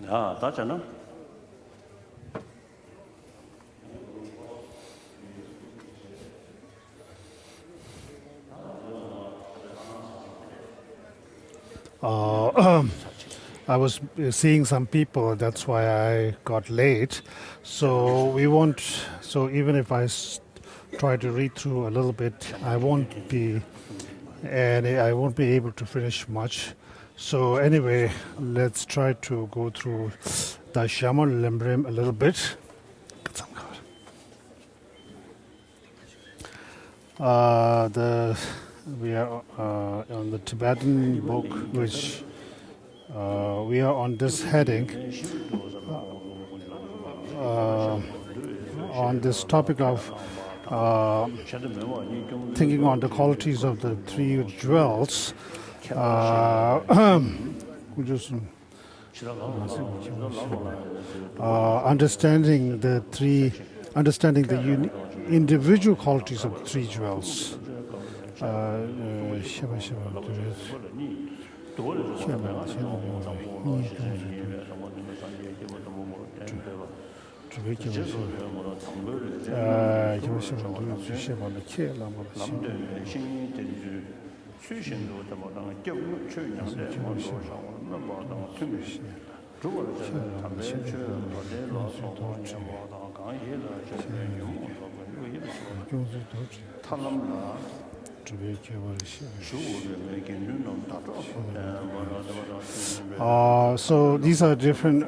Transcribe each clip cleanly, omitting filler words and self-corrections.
아, 다잖아. I was seeing some people, that's why I got late. So even if try to read through a little bit, I won't be able to finish much. So anyway, let's try to go through day6 Lamrim a little bit. We are on the Tibetan book, which we are on this heading, on this topic of thinking on the qualities of the three jewels. Understanding the individual qualities of the three jewels. So these are different.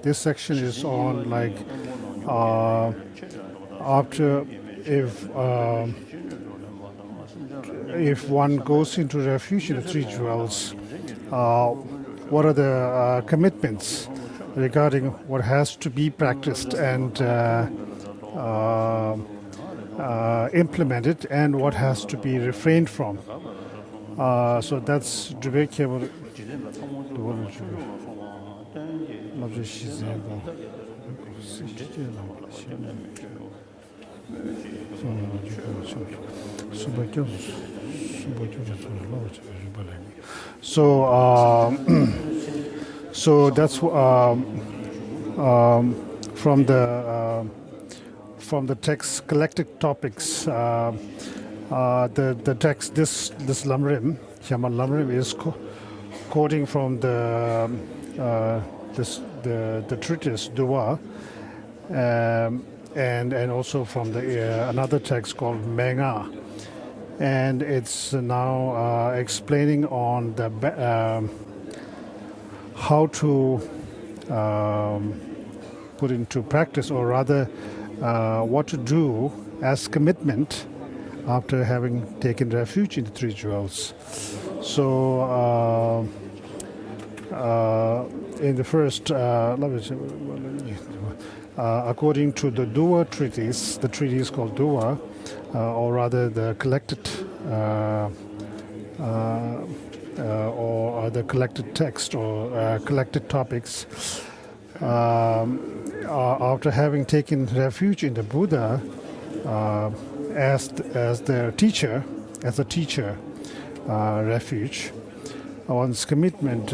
This section is on like after if one goes into refuge in the three jewels, what are the commitments regarding what has to be practiced and implemented, and what has to be refrained from. So that's debatable. So that's from the text collected topics. The text this Lamrim, Shaman Lamrim, is quoting from the treatise Dua, and also from the another text called Menga, and it's now explaining on the how to put into practice, or rather what to do as commitment after having taken refuge in the three jewels. So in the first, according to the Dua treatise, the treatise called Dua, or rather the collected or the collected text or collected topics, after having taken refuge in the Buddha as their teacher, as a teacher refuge, one's commitment.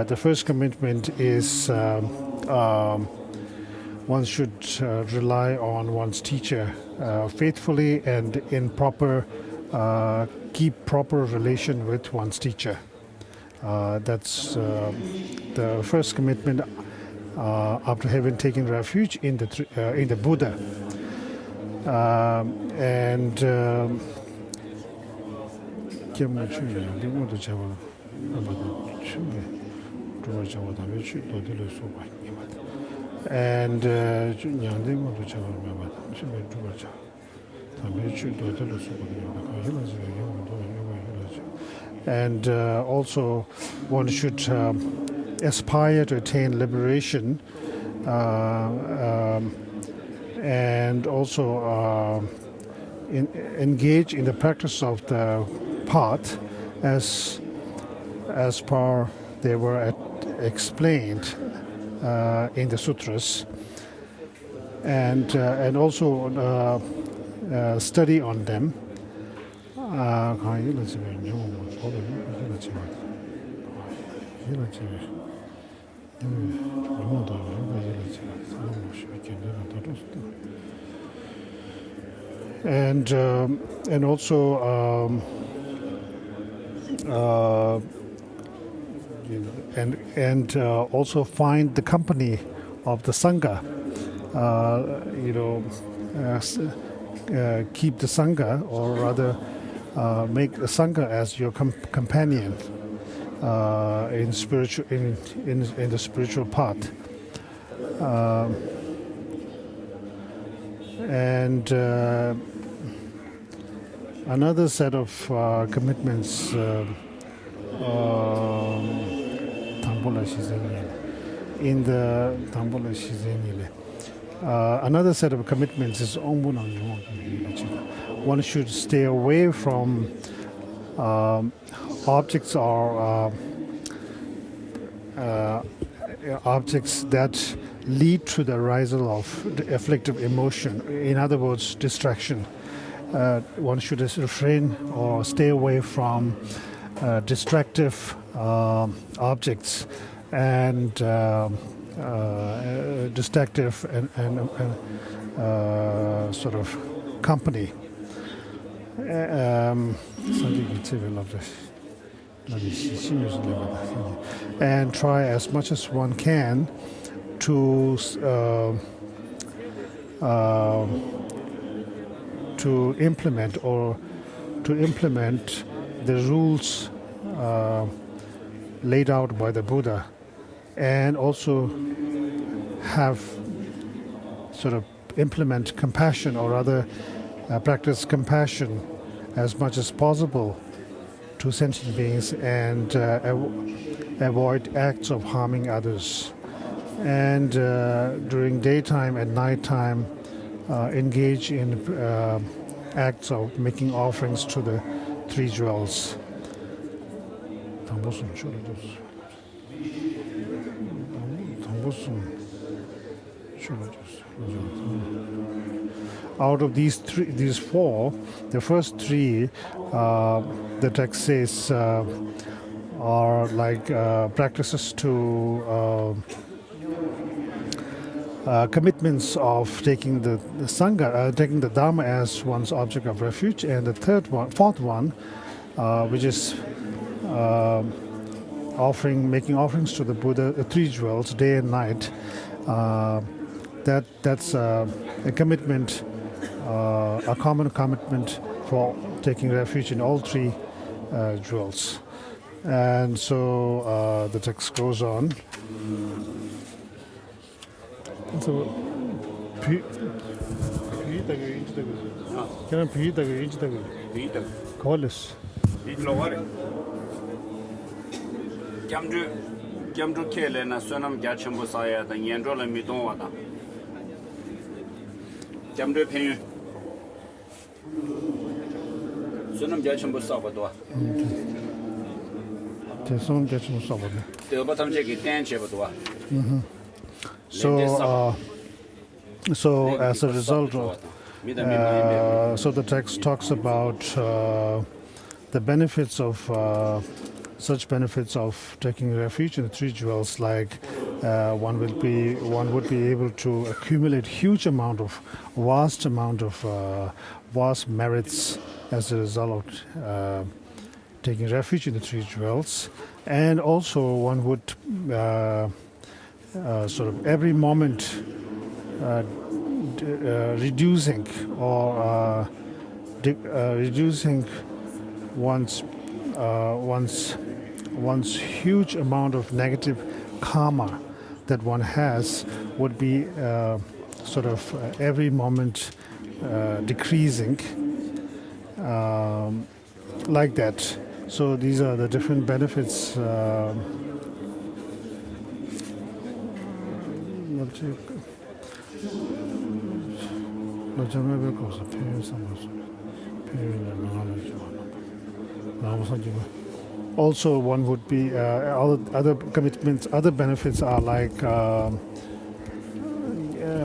The first commitment is one should rely on one's teacher faithfully and in proper, keep proper relation with one's teacher. That's the first commitment after having taken refuge in the Buddha. And also one should aspire to attain liberation, and also engage in the practice of the path as per they were explained in the sutras, and also study on them, And also also find the company of the sangha. Keep the sangha, or rather make the sangha as your companion in the spiritual path. And another set of commitments another set of commitments is one should stay away from objects or objects that lead to the arisal of the afflictive emotion. In other words, distraction. One should refrain or stay away from distractive objects and distractive and sort of company. And try as much as one can to implement the rules laid out by the Buddha, and also have sort of implement compassion, or rather practice compassion as much as possible to sentient beings, and avoid acts of harming others. And during daytime and nighttime, engage in acts of making offerings to the three jewels. Out of these four, the first three, the text says, are like practices to commitments of taking the sangha, taking the dharma as one's object of refuge, and the fourth one, which is making offerings to the Buddha, the three jewels, day and night. That's a commitment, a common commitment for taking refuge in all three jewels. And so the text goes on. So, Jamdru kele na sonam gyachimbo saya da nyendro la midon wada. Jamdru penyu. Sonam gyachimbo sabadwa. Sonam gyachimbo sabadwa. Te batam cheki tenche badwa. So as a result of, so the text talks about the benefits of such benefits of taking refuge in the three jewels, like one would be able to accumulate vast amount of vast merits as a result of taking refuge in the three jewels, and also one would sort of every moment reducing or reducing one's huge amount of negative karma that one has would be sort of every moment decreasing, like that. So these are the different benefits. Also, one would be other commitments, other benefits are like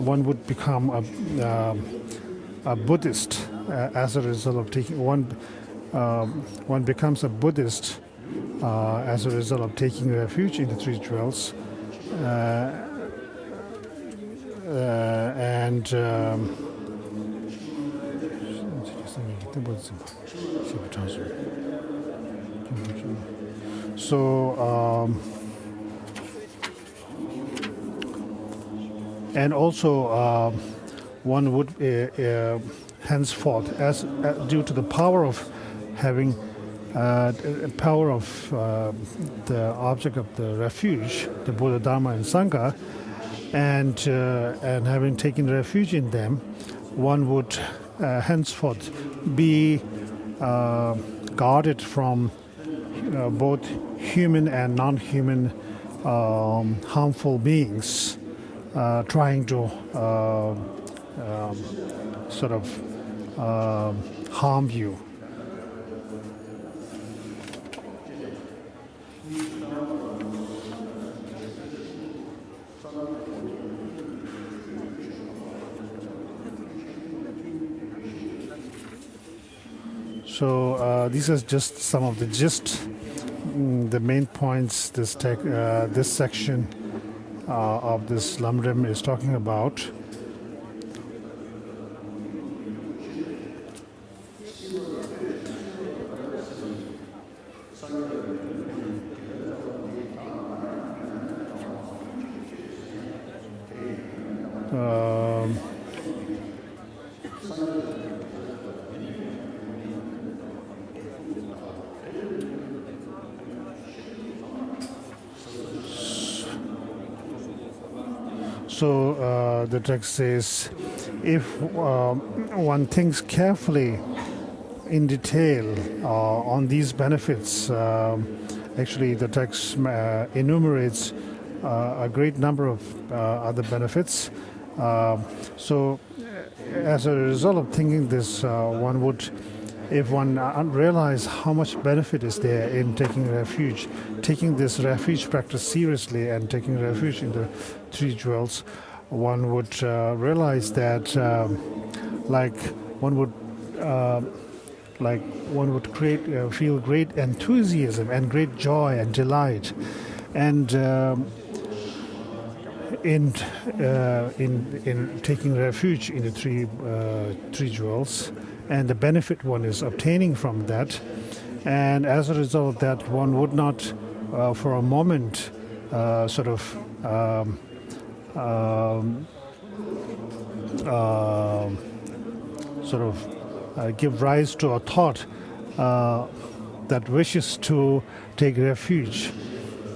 one would become a Buddhist as a result of taking one. one becomes a Buddhist as a result of taking refuge in the three jewels. And so and also one would henceforth, as due to the power of having power of the object of the refuge, the Buddha, Dharma, and Sangha, and having taken refuge in them, one would henceforth be guarded from both human and non-human harmful beings trying to sort of harm you. So these are just some of the the main points this section of this Lamrim is talking about. So the text says, if one thinks carefully in detail on these benefits, actually the text enumerates a great number of other benefits. So as a result of thinking this, one would, if one realize how much benefit is there in taking refuge, taking this refuge practice seriously and taking refuge in the three jewels, one would realize that one would feel great enthusiasm and great joy and delight, and in taking refuge in the three jewels, and the benefit one is obtaining from that. And as a result of that, one would not for a moment give rise to a thought that wishes to take refuge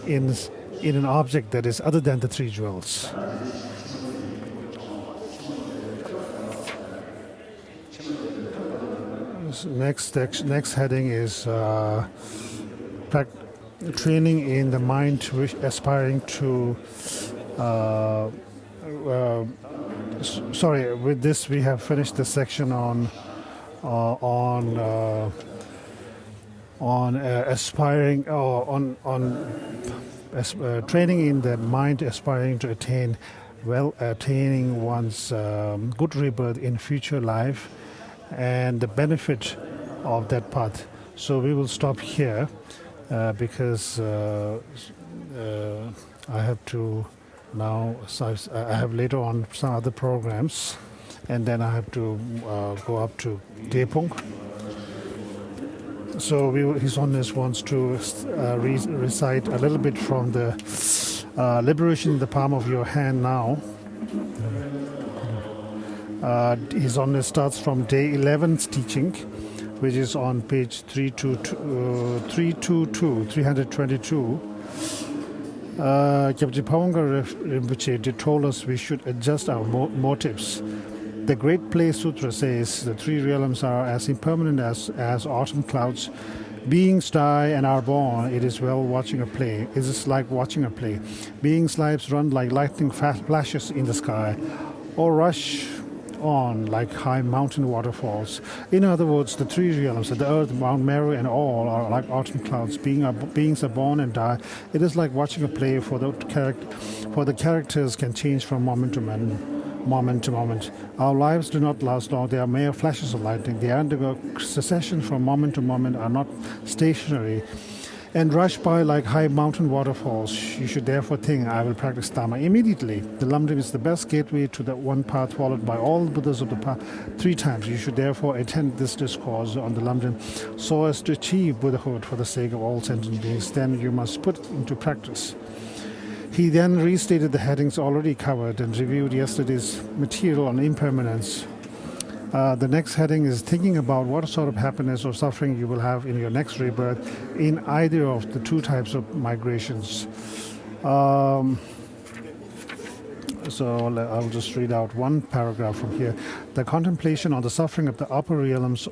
in an object that is other than the three jewels. Next heading is training in the mind, aspiring to. With this we have finished the section on aspiring training in the mind, aspiring to attaining one's good rebirth in future life, and the benefit of that path. So we will stop here because I have to now. So I have later on some other programs, and then I have to go up to Depung. So His Holiness wants to recite a little bit from the Liberation in the Palm of Your Hand now. His Holiness starts from day 11's teaching, which is on page 322. Kyabji Pawangar Rinpoche told us we should adjust our motives. The Great Play Sutra says the three realms are as impermanent as autumn clouds. Beings die and are born. It is well watching a play. It is like watching a play. Beings' lives run like lightning flashes in the sky, or rush on like high mountain waterfalls. In other words, the three realms, the earth, Mount Meru, and all are like autumn clouds. Beings are born and die. It is like watching a play, for the characters can change from moment to moment to moment. Our lives do not last long. They are mere flashes of lightning. They undergo succession from moment to moment, are not stationary, and rush by like high mountain waterfalls. You should therefore think, I will practice Dharma immediately. The Lamrim is the best gateway to the one path followed by all Buddhas of the path 3 times. You should therefore attend this discourse on the Lamrim so as to achieve Buddhahood for the sake of all sentient beings. Then you must put it into practice. He then restated the headings already covered and reviewed yesterday's material on impermanence. The next heading is thinking about what sort of happiness or suffering you will have in your next rebirth in either of the 2 types of migrations. So I'll just read out one paragraph from here. The contemplation on the suffering of the upper realms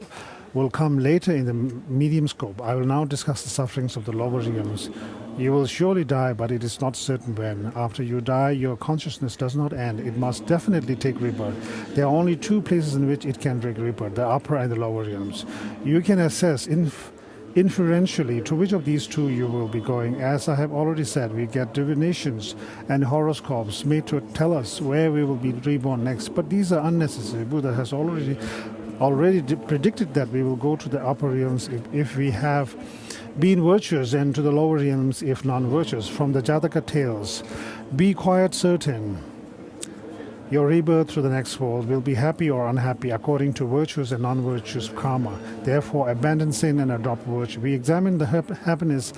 will come later in the medium scope. I will now discuss the sufferings of the lower realms. You will surely die, but it is not certain when. After you die, your consciousness does not end. It must definitely take rebirth. There are only 2 places in which it can take rebirth, the upper and the lower realms. You can assess inferentially to which of these 2 you will be going. As I have already said, we get divinations and horoscopes made to tell us where we will be reborn next, but these are unnecessary. Buddha has already predicted that we will go to the upper realms if we have been virtuous, and to the lower realms if non-virtuous. From the Jataka tales, be quite certain your rebirth through the next world will be happy or unhappy according to virtuous and non-virtuous karma. Therefore, abandon sin and adopt virtue. We examine the happiness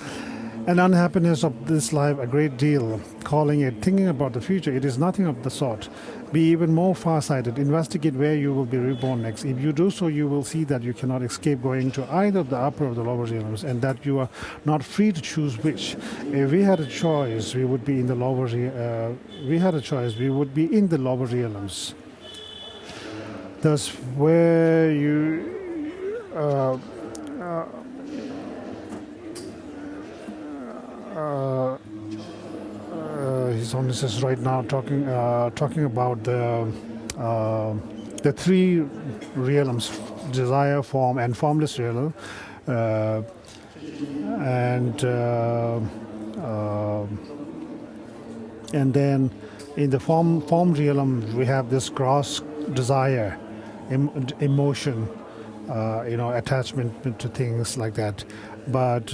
and unhappiness of this life a great deal, calling it thinking about the future. It is nothing of the sort. Be even more far-sighted. Investigate where you will be reborn next. If you do so, you will see that you cannot escape going to either of the upper or the lower realms, and that you are not free to choose which. If we had a choice, we would be in the lower. We would be in the lower realms. Thus, where you. His Holiness is right now talking about the 3 realms: desire, form, and formless realm, and then in the form realm we have this gross desire, emotion, attachment to things like that. But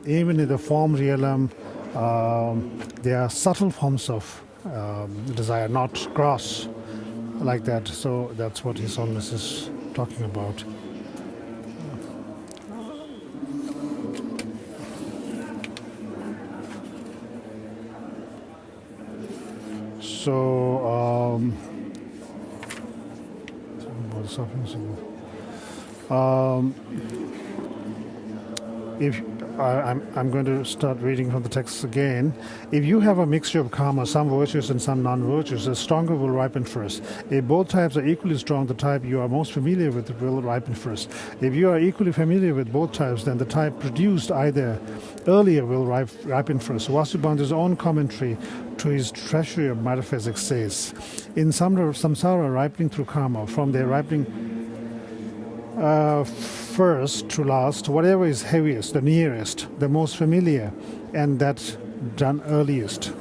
even in the form realm, there are subtle forms of desire, not gross like that. So that's what His Holiness is talking about. So if I'm going to start reading from the text again. If you have a mixture of karma, some virtuous and some non-virtuous, the stronger will ripen first. If both types are equally strong, the type you are most familiar with will ripen first. If you are equally familiar with both types, then the type produced either earlier will ripen first. Vasubandhu's own commentary to his Treasury of Metaphysics says, in samsara ripening through karma, from their ripening first to last, whatever is heaviest, the nearest, the most familiar, and that done earliest.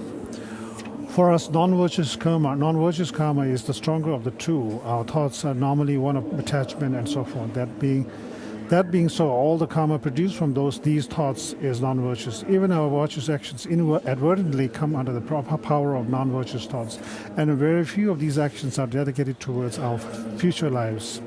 For us, non-virtuous karma is the stronger of the 2. Our thoughts are normally one of attachment and so forth. That being so, all the karma produced from these thoughts is non-virtuous. Even our virtuous actions inadvertently come under the proper power of non-virtuous thoughts, and very few of these actions are dedicated towards our future lives.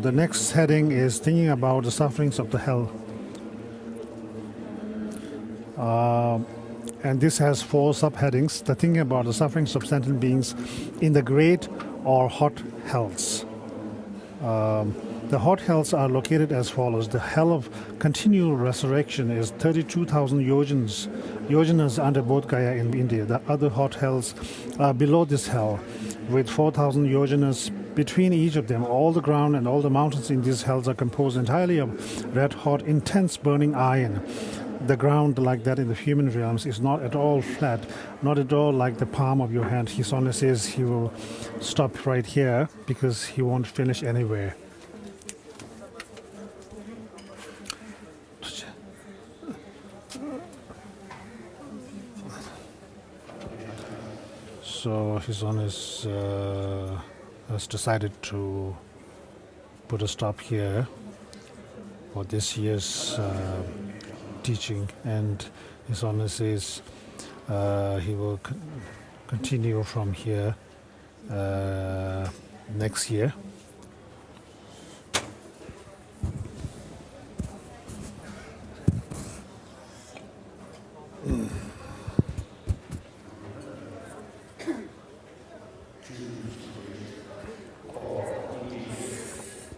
The next heading is thinking about the sufferings of the hell. And this has 4 subheadings: the thinking about the sufferings of sentient beings in the great or hot hells. The hot hells are located as follows. The hell of continual resurrection is 32,000 yojanas under Bodh Gaya in India. The other hot hells are below this hell, with 4,000 yojanas between each of them. All the ground and all the mountains in these hells are composed entirely of red-hot, intense burning iron. the ground like that in the human realms is not at all flat, not at all like the palm of your hand. His Honor says he will stop right here because he won't finish anywhere. So His Honor has decided to put a stop here for this year's teaching, and His Honor says he will continue from here next year.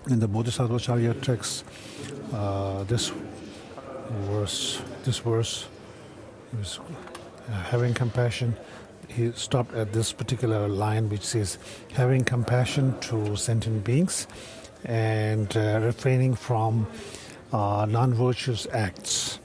In the Bodhisattva Charya text, this verse is having compassion. He stopped at this particular line which says, having compassion to sentient beings and refraining from non-virtuous acts.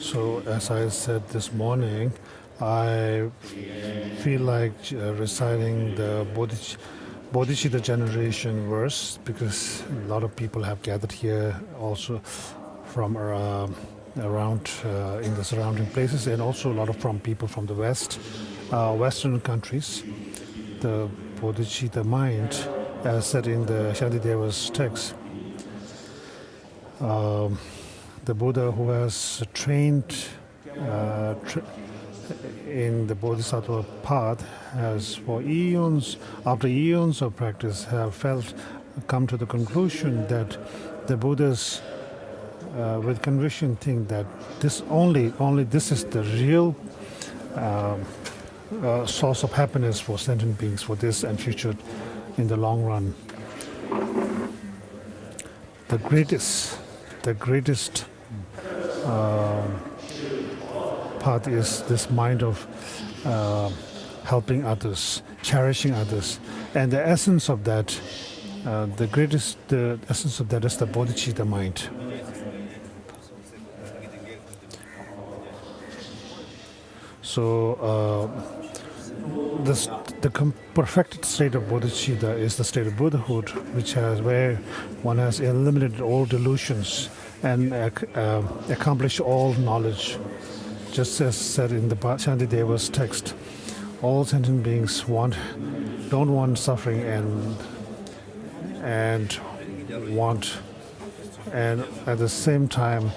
So, as I said this morning, I feel like reciting the Bodhicitta generation verse because a lot of people have gathered here also from around in the surrounding places, and also a lot of from people from the Western countries. The Bodhicitta mind, as said in the Shantideva's text, the Buddha who has trained in the Bodhisattva path has for eons, after eons of practice, have come to the conclusion that the Buddhas with conviction think that this only this is the real source of happiness for sentient beings for this and future in the long run. The greatest path is this mind of helping others, cherishing others, and the essence of that, the essence of that is the bodhicitta mind. So the perfected state of bodhicitta is the state of Buddhahood, where one has eliminated all delusions and accomplished all knowledge. Just as said in the Shantideva's text, all sentient beings don't want suffering and at the same time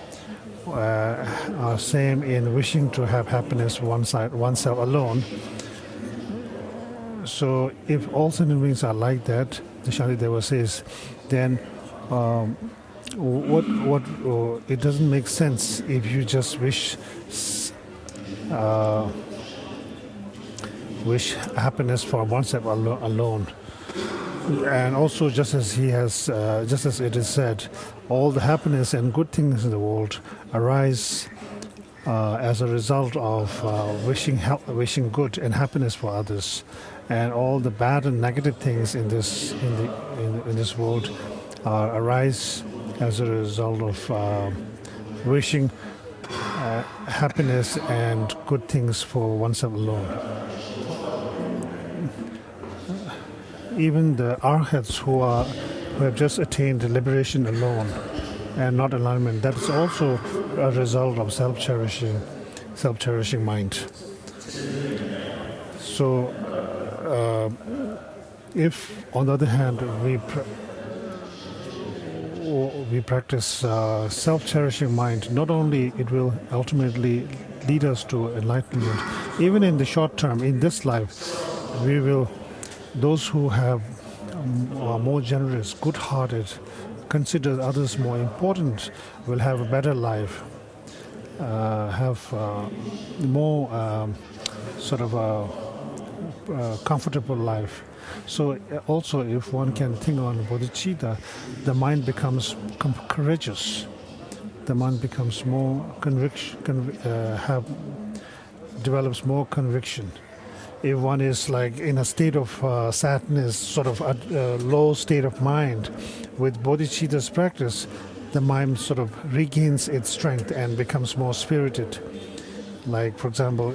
are same in wishing to have happiness oneself alone. So if all sentient beings are like that, the Shantideva says, then it doesn't make sense if you just wish happiness for oneself alone. And also, just as it is said, all the happiness and good things in the world arise as a result of wishing good and happiness for others, and all the bad and negative things in this world arise as a result of wishing happiness and good things for oneself alone. Even the arhats who have just attained liberation alone and not alignment, that is also a result of self-cherishing mind. So, if on the other hand we practice self-cherishing mind, not only it will ultimately lead us to enlightenment, even in the short term, in this life, those who are more generous, good-hearted, considers others more important will have a better life, have more sort of a comfortable life. So also, if one can think on bodhicitta, the mind becomes courageous. The mind becomes more develops more conviction. If one is like in a state of sadness, sort of a low state of mind, with bodhicitta's practice, the mind sort of regains its strength and becomes more spirited. Like, for example,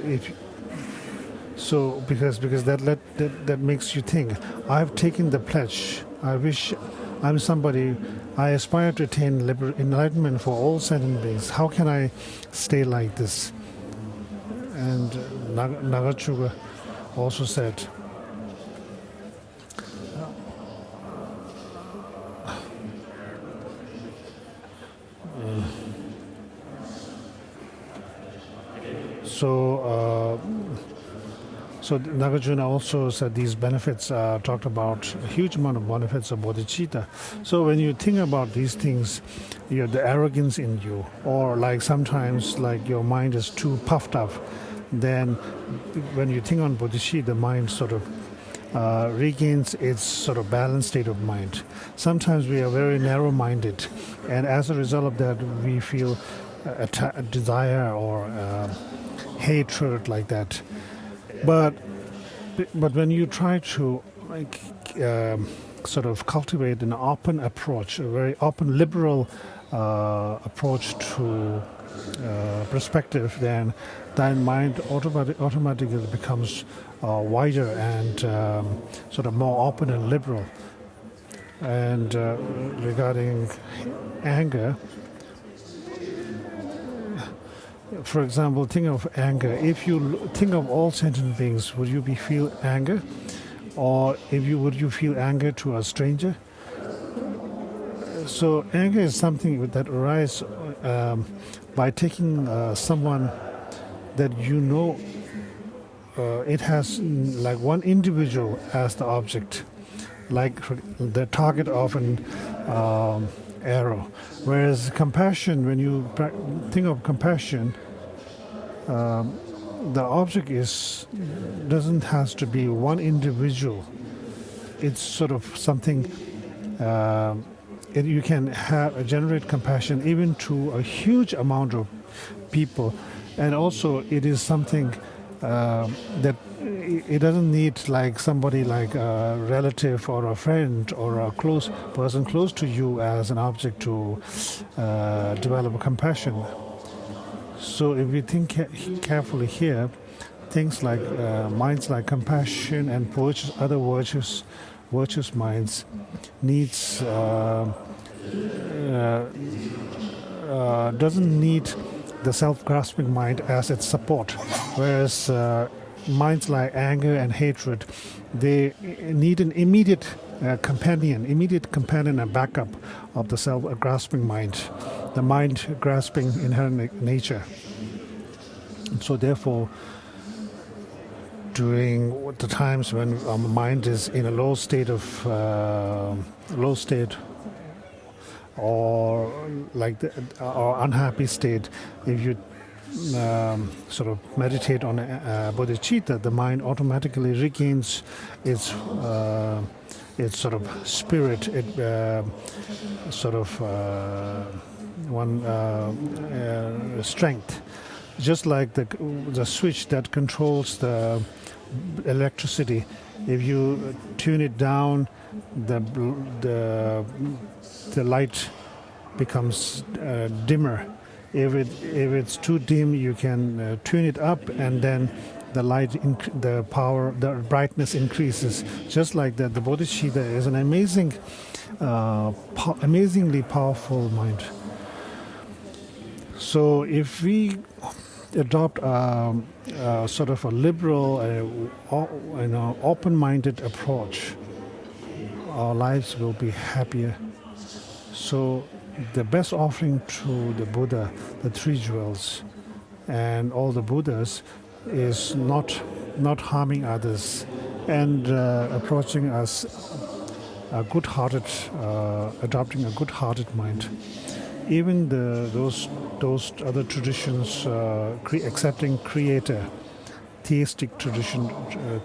because that makes you think, I've taken the pledge. I wish I'm somebody. I aspire to attain enlightenment for all sentient beings. How can I stay like this? And Nagachuga also said, so Nagarjuna also said these benefits talked about a huge amount of benefits of bodhicitta. So when you think about these things, you have the arrogance in you, or like sometimes like your mind is too puffed up, then when you think on bodhicitta, the mind sort of regains its sort of balanced state of mind. Sometimes we are very narrow-minded, and as a result of that, we feel a desire or hatred like that. But when you try to like sort of cultivate an open approach, a very open liberal approach to perspective, then thy mind automatically becomes wider and sort of more open and liberal. And regarding anger, for example, think of anger. If you think of all sentient beings, would you feel anger? Or would you feel anger to a stranger? So anger is something that arises by taking someone that you know it has like one individual as the object, like the target of an arrow. Whereas compassion, when you think of compassion, the object doesn't have to be one individual. It's sort of something you can generate compassion even to a huge amount of people, and also it is something that it doesn't need like somebody like a relative or a friend or a close person close to you as an object to develop compassion. So if we think carefully here, things like minds like compassion and other virtuous minds needs doesn't need the self-grasping mind as its support, whereas minds like anger and hatred, they need an immediate companion and backup of the self-grasping mind, the mind grasping inherent nature. And so therefore, during the times when our mind is in a low state or or unhappy state, if you sort of meditate on bodhicitta, the mind automatically regains its sort of spirit, strength. Just like the switch that controls the electricity, if you tune it down, the light becomes dimmer. If it's too dim, you can tune it up, and then the light, the power, the brightness increases. Just like that, the bodhicitta is an amazingly powerful mind. So if we adopt sort of a liberal, open-minded approach, our lives will be happier. So the best offering to the Buddha, the three jewels, and all the Buddhas, is not harming others and approaching us a good-hearted, adopting a good-hearted mind. Even those other traditions, accepting creator, theistic tradition,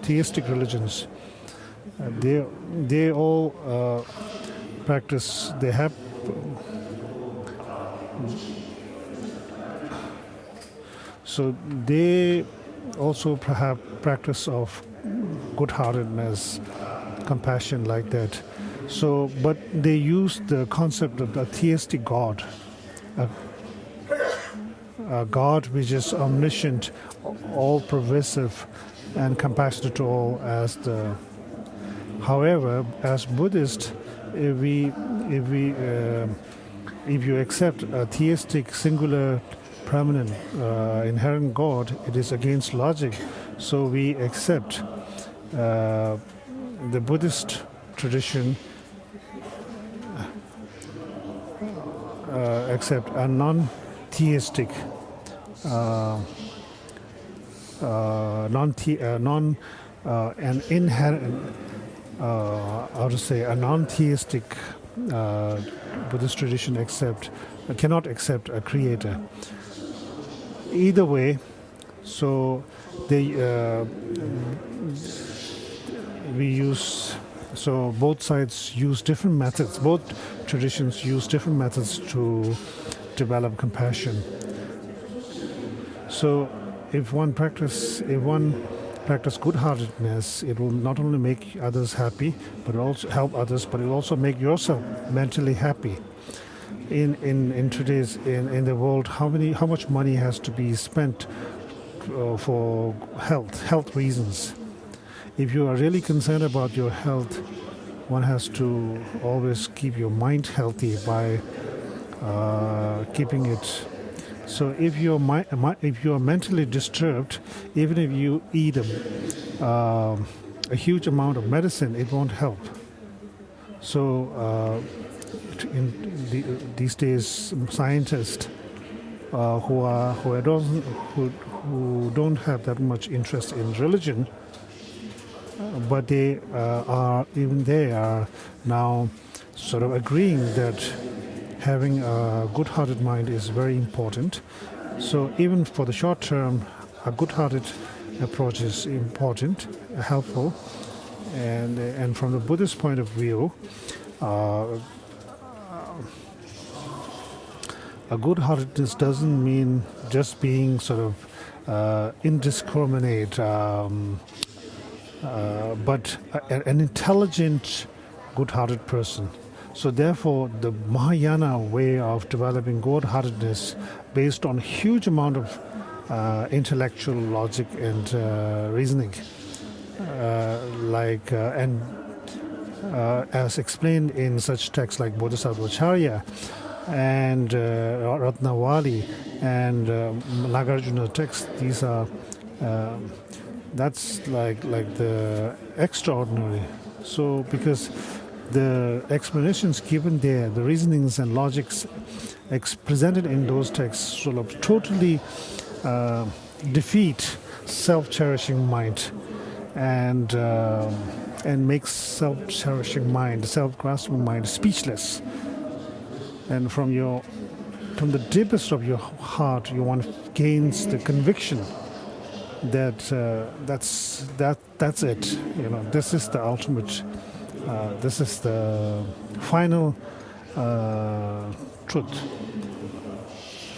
theistic religions, they all practice. They have so they also have practice of good-heartedness, compassion, like that. So, but they use the concept of the theistic God, a God which is omniscient, all-pervasive, and compassionate to all as the. However, as Buddhists, if you accept a theistic, singular, permanent, inherent God, it is against logic. So we accept the Buddhist tradition, accept a non-theistic, an inherent, how to say, a non-theistic Buddhist tradition cannot accept a creator. Either way, so both sides use different methods. Both traditions use different methods to develop compassion. So if one practice good-heartedness, it will not only make others happy, but also help others, but it will also make yourself mentally happy. In today's in the world, how much money has to be spent for health reasons? If you are really concerned about your health, one has to always keep your mind healthy by keeping it. So if you're mentally disturbed, even if you eat a huge amount of medicine, it won't help. So these days, scientists who don't have that much interest in religion, but they are now sort of agreeing that having a good-hearted mind is very important. So even for the short term, a good-hearted approach is important, helpful, and from the Buddhist point of view, a good-heartedness doesn't mean just being sort of indiscriminate, but an intelligent, good-hearted person. So therefore, the Mahayana way of developing good-heartedness, based on a huge amount of intellectual logic and reasoning, as explained in such texts like Bodhisattvacharya and Ratnavali and Nagarjuna texts, these are that's like the extraordinary. So because the explanations given there, the reasonings and logics presented in those texts sort of totally defeat self-cherishing mind and makes self-cherishing mind, self-grasping mind speechless. And from the deepest of your heart, you want gains the conviction that that's it. You know, this is the ultimate. This is the final truth.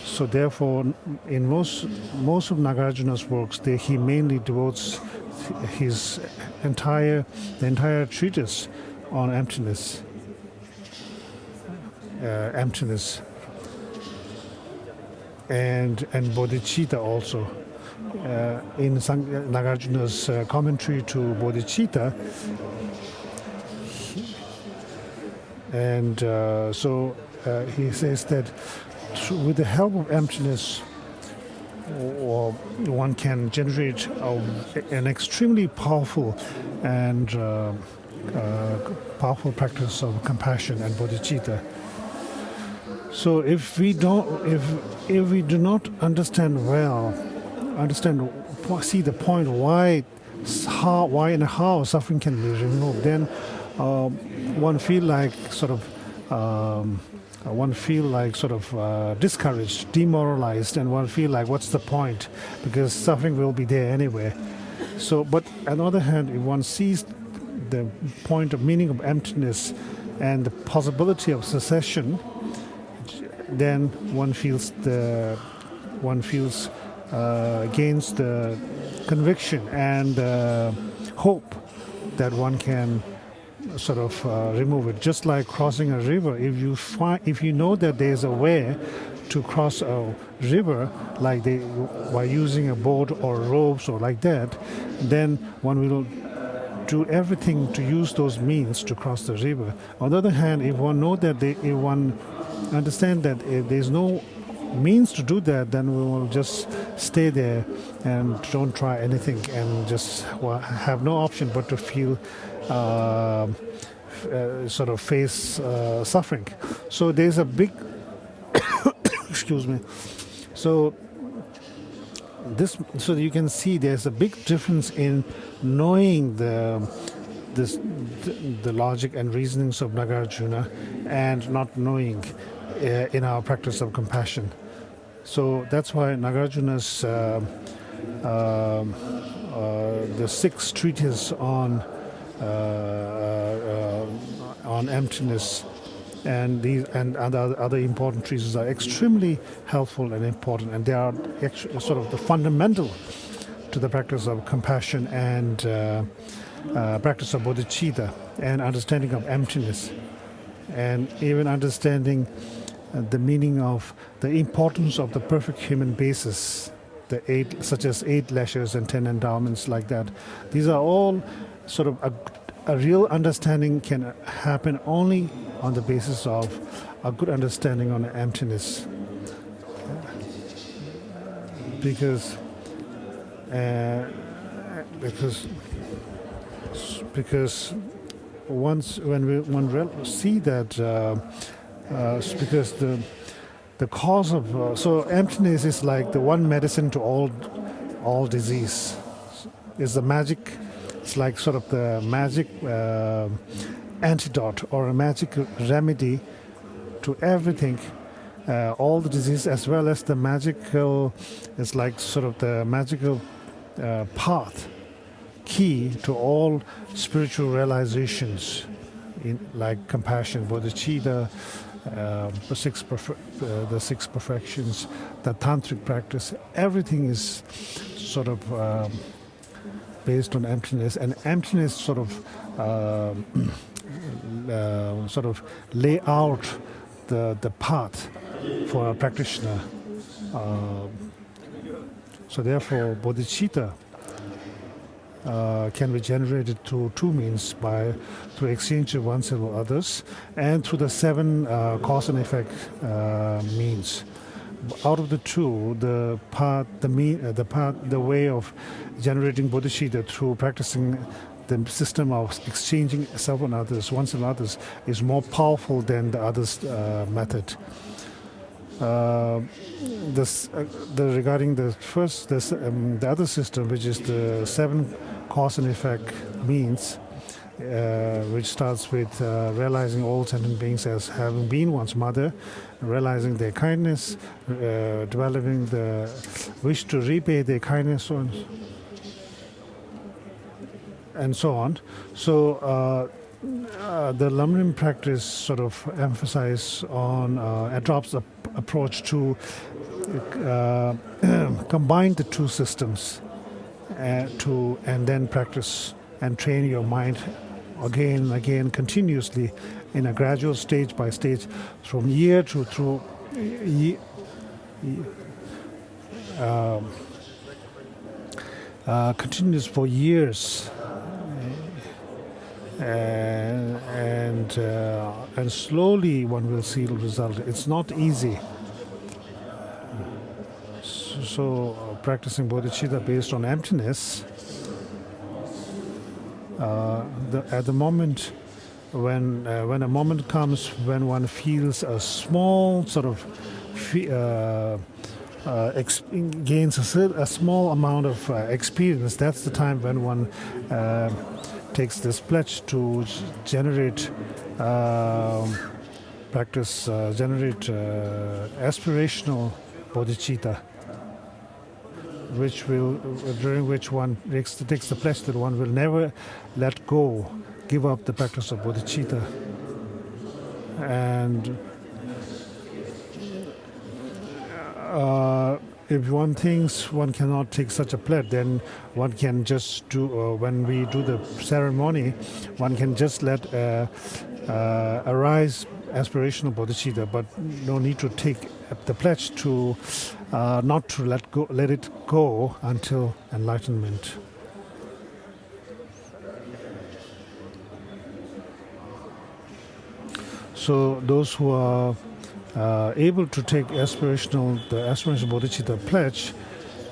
So therefore, in most of Nagarjuna's works, he mainly devotes the entire treatise on emptiness, and bodhicitta also. In Nagarjuna's commentary to bodhicitta, he says that with the help of emptiness, one can generate an extremely powerful and powerful practice of compassion and bodhicitta. So if we do not see the point why and how suffering can be removed, then one feel like discouraged, demoralized, and one feel like what's the point, because suffering will be there anyway. So, but on the other hand, if one sees the point of meaning of emptiness and the possibility of cessation, then one gains the conviction and hope that one can remove it. Just like crossing a river, if you know that there's a way to cross a river, like by using a boat or ropes or like that, then one will do everything to use those means to cross the river. On the other hand, if one know that if one understand that if there's no means to do that, then we will just stay there and don't try anything and just have no option but to feel face suffering. So there's a big excuse me. So you can see there's a big difference in knowing the logic and reasonings of Nagarjuna and not knowing in our practice of compassion. So that's why Nagarjuna's the sixth treatise on emptiness and these and other important treatises are extremely helpful and important, and they are actually the fundamental to the practice of compassion and practice of bodhicitta and understanding of emptiness, and even understanding the meaning of the importance of the perfect human basis, the 8, such as 8 lashes and 10 endowments, like that. These are all a real understanding can happen only on the basis of a good understanding on emptiness, because once when one see that because the cause of so emptiness is like the one medicine to all disease, is the magic. It's like the magic antidote or a magic remedy to everything, all the disease, as well as the magical. It's like the magical path, key to all spiritual realizations, in like compassion, bodhicitta, the six perfections, the tantric practice. Everything is based on emptiness, and emptiness lay out the path for a practitioner. So therefore, bodhicitta can be generated through 2 means: through exchange of oneself with others, and through the 7 cause and effect means. Out of the 2, the way of generating bodhicitta through practicing the system of exchanging self and others, oneself and others, is more powerful than the others method. Regarding the other system, which is the 7 cause and effect means, which starts with realizing all sentient beings as having been one's mother, realizing their kindness, developing the wish to repay their kindness, and so on. So the Lamrim practice emphasizes on adopts the approach to combine the 2 systems and then practice and train your mind again and again continuously in a gradual stage by stage from year to through continuous for years, and slowly one will see the result. It's not easy. So practicing bodhicitta based on emptiness, at the moment when a moment comes when one feels a small gains a small amount of experience, that's the time when one takes this pledge to generate aspirational bodhicitta, during which one takes the pledge that one will never let go, give up the practice of bodhicitta. And if one thinks one cannot take such a pledge, then one can just do, when we do the ceremony, one can just let arise aspirational bodhicitta, but no need to take the pledge to not to let it go until enlightenment. So those who are able to take the aspirational bodhicitta pledge,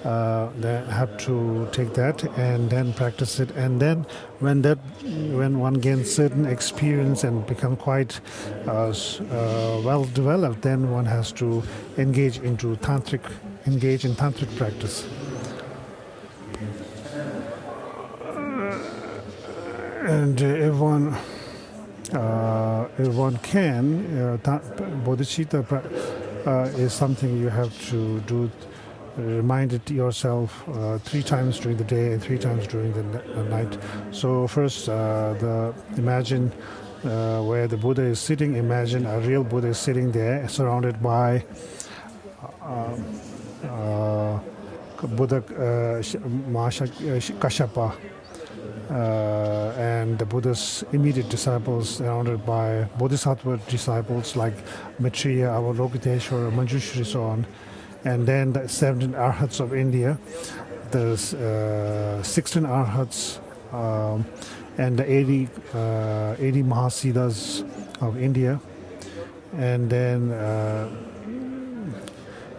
they have to take that and then practice it, and then when one gains certain experience and become quite well developed, then one has to engage in tantric practice. And if one can, bodhicitta is something you have to do. Remind it yourself 3 times during the day and 3 times during the night. So first, imagine where the Buddha is sitting. Imagine a real Buddha is sitting there, surrounded by Buddha Kashyapa and the Buddha's immediate disciples, surrounded by Bodhisattva disciples like Maitreya, Avalokiteshvara, Manjushri, so on. And then the 17 Arhats of India, the 16 Arhats, and the 80 Mahasiddhas of India, and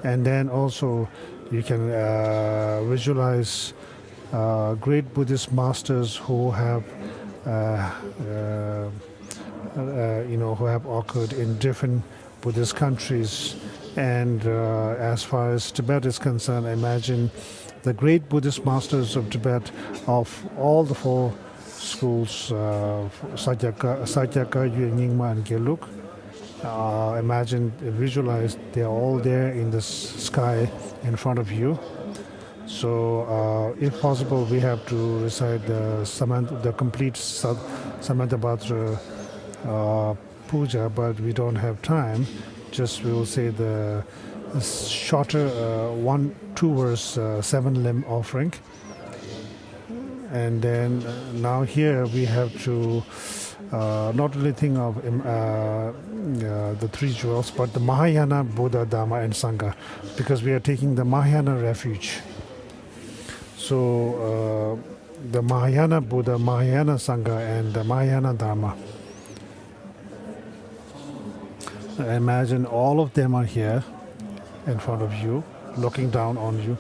then also you can visualize great Buddhist masters who have who have occurred in different Buddhist countries. And as far as Tibet is concerned, imagine the great Buddhist masters of Tibet of all the 4 schools, Sakyaka, Nyingma, and Gelug. Visualize they're all there in the sky in front of you. So, if possible, we have to recite the complete Samantabhadra puja, but we don't have time. Just we will say the shorter 1-2 verse 7 limb offering, and then now here we have to not only think of the 3 jewels, but the Mahayana Buddha, Dhamma, and Sangha, because we are taking the Mahayana refuge. So the Mahayana Buddha, Mahayana Sangha, and the Mahayana Dharma. Imagine all of them are here in front of you, looking down on you.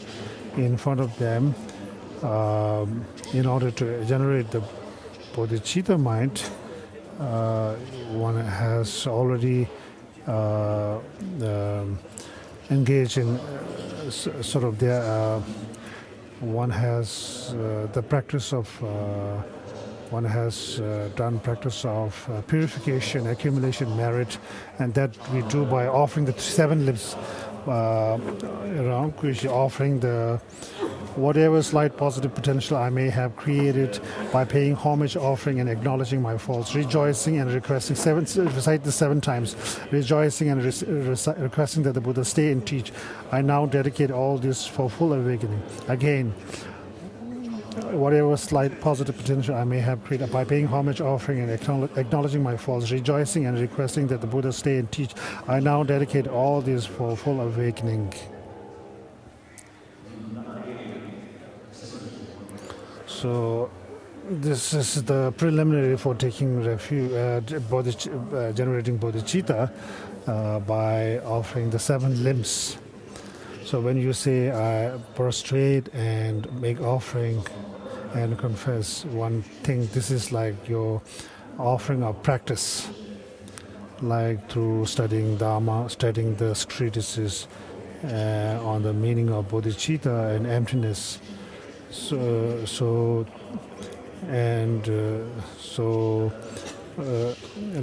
In front of them, in order to generate the bodhicitta mind, one has already engaged in sort of their. One has the practice of. One has done practice of purification, accumulation, merit, and that we do by offering the 7 limbs around, offering the whatever slight positive potential I may have created by paying homage, offering, and acknowledging my faults, rejoicing and requesting recite the 7 times, rejoicing and requesting that the Buddha stay and teach. I now dedicate all this for full awakening. Again, whatever slight positive potential I may have created by paying homage, offering, and acknowledging my faults, rejoicing and requesting that the Buddha stay and teach. I now dedicate all this for full awakening. So this is the preliminary for taking refuge, generating bodhicitta by offering the 7 limbs. So when you say prostrate and make offering and confess, one thing, this is like your offering of practice, like through studying Dharma, studying the treatises on the meaning of bodhicitta and emptiness. So And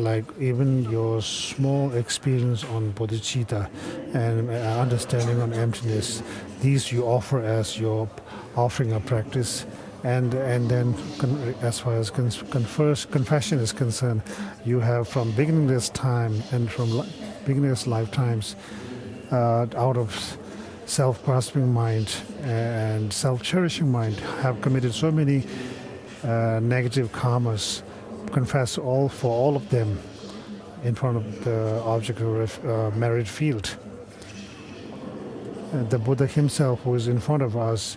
like even your small experience on bodhicitta and understanding on emptiness, these you offer as your offering of practice. And then as far as confession is concerned, you have from beginningless time and from beginningless lifetimes, out of self-grasping mind and self-cherishing mind, have committed so many negative karmas. Confess for all of them in front of the object of merit field. The Buddha himself, who is in front of us,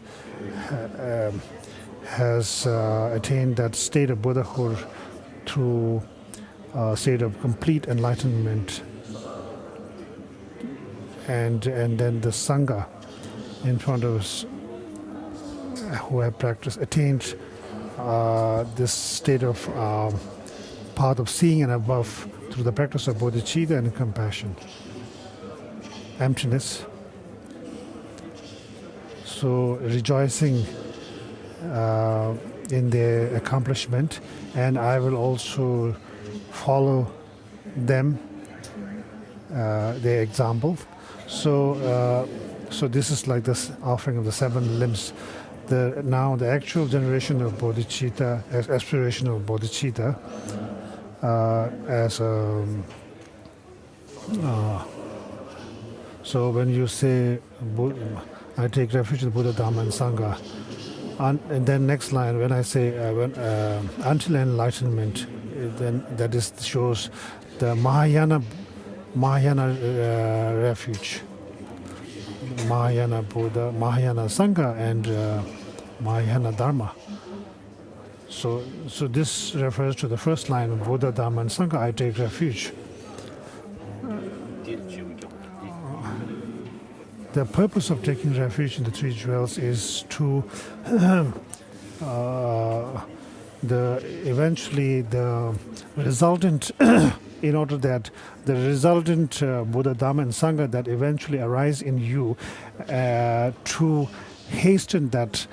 has attained that state of Buddhahood through a state of complete enlightenment. And then the Sangha in front of us, who have attained this state of path of seeing and above through the practice of bodhicitta and compassion, emptiness. So rejoicing in their accomplishment, and I will also follow them, their example. So this is like this offering of the 7 limbs. Now the actual generation of bodhicitta, as aspiration of bodhicitta, so when you say I take refuge in Buddha, Dhamma, and Sangha, and then next line when I say until enlightenment, then that shows the Mahayana refuge, Mahayana Buddha, Mahayana Sangha, and Mahayana Dharma. So this refers to the first line of Buddha, Dhamma, and Sangha. I take refuge. The purpose of taking refuge in the 3 jewels is to eventually the resultant in order that the resultant Buddha, Dhamma, and Sangha that eventually arise in you to hasten that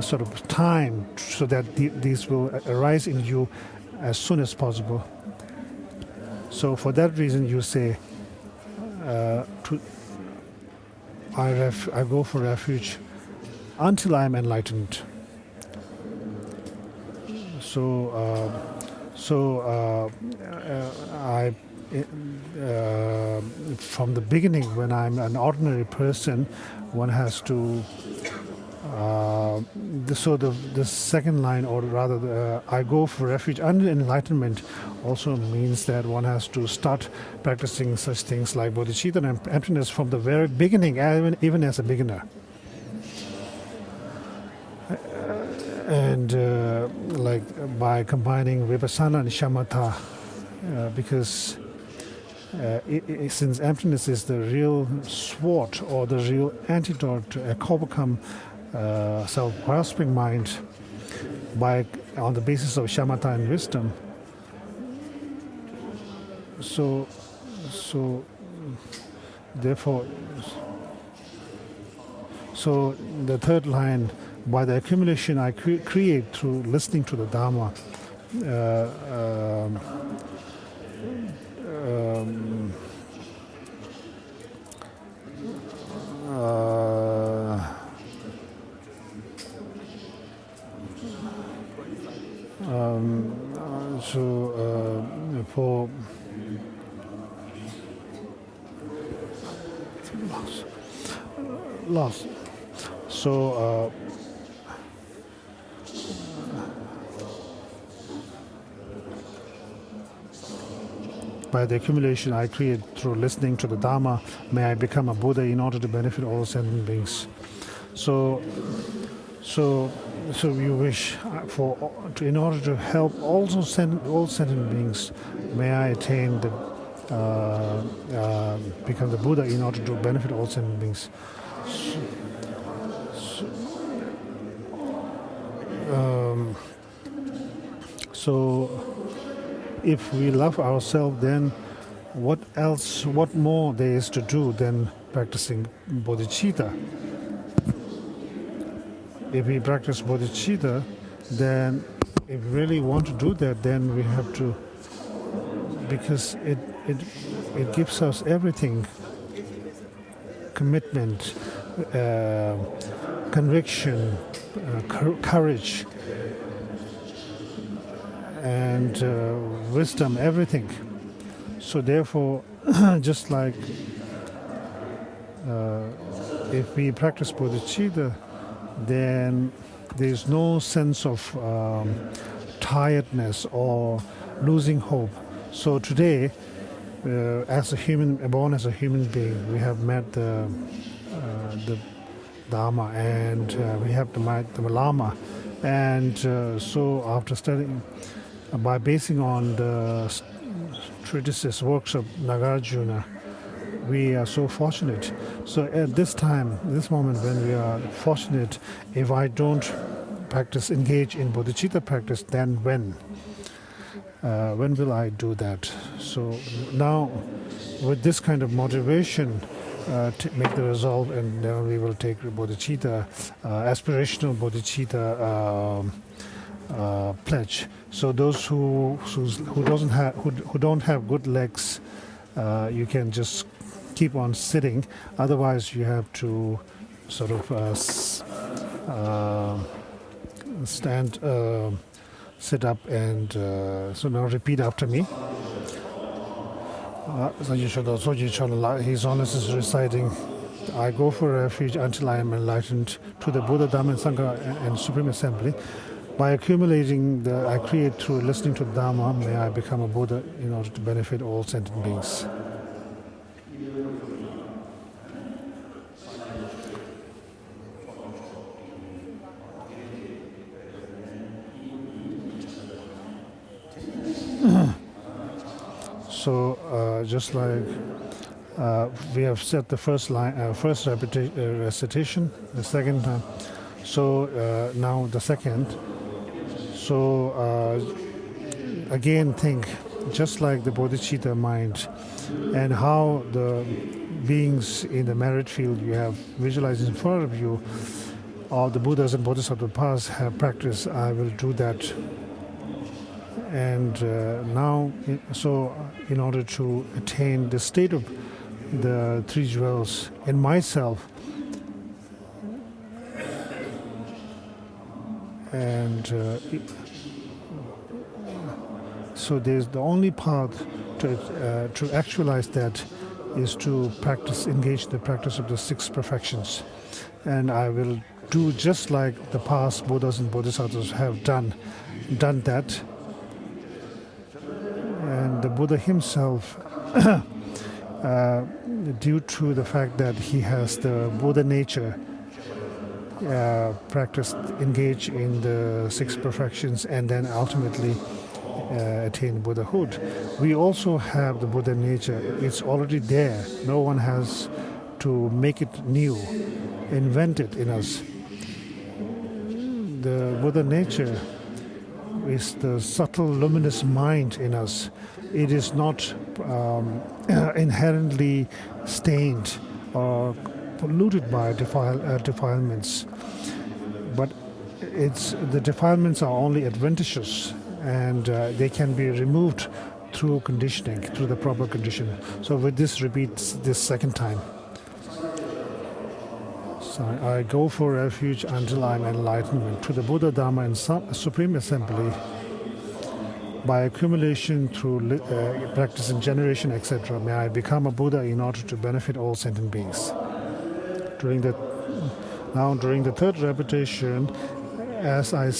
sort of time, so that these will arise in you as soon as possible. So for that reason you say I go for refuge until I am enlightened. I from the beginning, when I'm an ordinary person, one has to. The second line, or rather, I go for refuge until enlightenment, also means that one has to start practicing such things like bodhicitta and emptiness from the very beginning, even as a beginner. And like by combining vipassana and shamatha, because since emptiness is the real sword or the real antidote to overcome self-grasping mind on the basis of shamatha and wisdom. So therefore, so the third line, by the accumulation I create through listening to the Dhamma, for loss. So by the accumulation I create through listening to the Dhamma, may I become a Buddha in order to benefit all sentient beings. So you wish in order to help all sentient beings, may I attain become the Buddha in order to benefit all sentient beings. So if we love ourselves, then what more there is to do than practicing bodhicitta? If we practice bodhicitta, then if we really want to do that, then we have to, because it gives us everything: commitment, conviction, courage, and wisdom, everything. So therefore, just like if we practice bodhicitta, then there is no sense of tiredness or losing hope. So today, as a human, born as a human being, we have met the Dharma, and we have the Lama, and so after studying, by basing on the treatises, works of Nagarjuna, we are so fortunate. So at this time, this moment when we are fortunate, if I don't engage in bodhicitta practice, then when will I do that? So now, with this kind of motivation, to make the resolve, and then we will take bodhicitta, aspirational bodhicitta pledge. So those who don't have good legs, you can just keep on sitting. Otherwise, you have to sort of stand, sit up, and so now repeat after me. His Holiness is reciting, I go for refuge until I am enlightened to the Buddha, Dhamma, and Sangha and Supreme Assembly. By accumulating that I create through listening to Dhamma, may I become a Buddha in order to benefit all sentient beings. So just like we have said the first line, first recitation, the second time. So now the second. So again, think just like the bodhicitta mind, and how the beings in the merit field you have visualized in front of you, all the Buddhas and Bodhisattvas past have practiced. I will do that. And now, so in order to attain the state of the three jewels in myself, and so there's the only path to actualize that is to engage in the practice of the six perfections. And I will do just like the past Buddhas and Bodhisattvas have done that. And the Buddha himself, due to the fact that he has the Buddha nature, engage in the six perfections, and then ultimately attain Buddhahood. We also have the Buddha nature. It's already there. No one has to make it new, invent it in us. The Buddha nature is the subtle luminous mind in us. It is not inherently stained or polluted by defilements, but the defilements are only adventitious, and they can be removed through conditioning, through the proper condition. So with this, repeat this second time. So I go for refuge until I am enlightened to the Buddha, Dhamma, and Supreme Assembly. By accumulation through practice in generation, etc., may I become a Buddha in order to benefit all sentient beings. During the third repetition, as I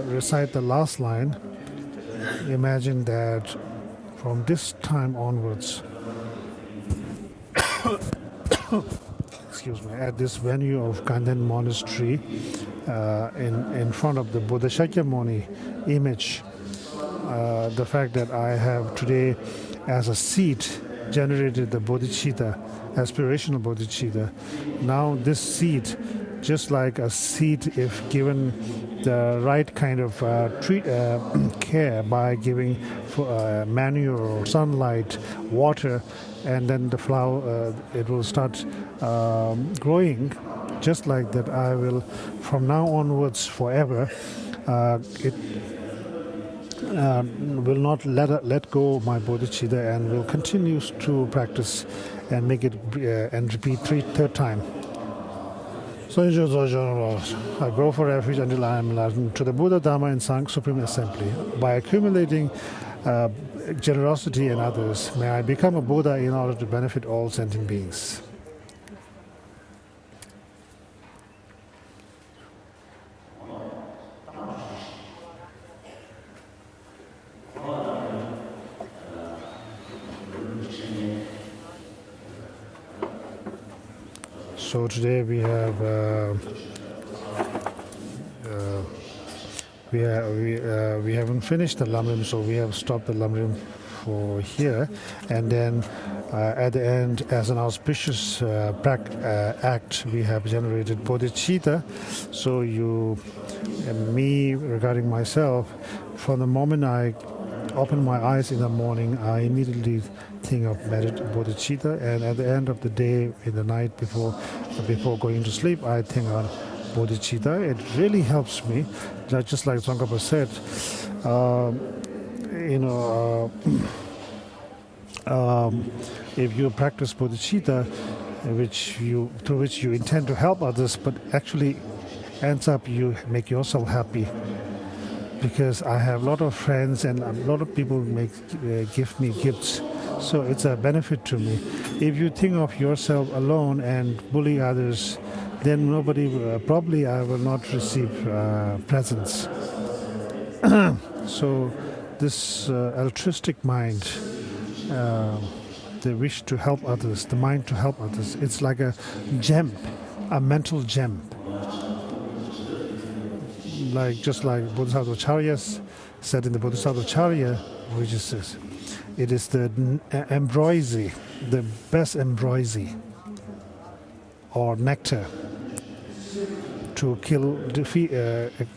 recite the last line, imagine that from this time onwards, at this venue of Kandan Monastery, in front of the Buddha Shakyamuni image, the fact that I have today as a seed generated the bodhicitta, aspirational bodhicitta. Now this seed, just like a seed, if given the right kind of care by giving manure, sunlight, water, and then the flower, it will start growing. just like that, I will, from now onwards, forever, it will not let go of my bodhicitta and will continue to practice and make it and repeat third time. So I go for refuge until I am enlightened to the Buddha, Dharma, and Sangha Supreme Assembly. By accumulating generosity in others, may I become a Buddha in order to benefit all sentient beings. So today we haven't finished the Lamrim, so we have stopped the Lamrim for here, and then at the end, as an auspicious act, we have generated bodhicitta. So me regarding myself, from the moment I open my eyes in the morning, I immediately think of bodhicitta, and at the end of the day, in the night before going to sleep, I think of bodhicitta. It really helps me, just like Tsongkhapa said. If you practice bodhicitta, through which you intend to help others, but actually ends up you make yourself happy. Because I have a lot of friends and a lot of people give me gifts, so it's a benefit to me. If you think of yourself alone and bully others, then probably I will not receive presents. So this altruistic mind, the wish to help others, the mind to help others, it's like a gem, a mental gem. Just like Bodhisattva Acharya said in the Bodhisattva Acharya, which is it is the ambrosia, the best ambrosia or nectar to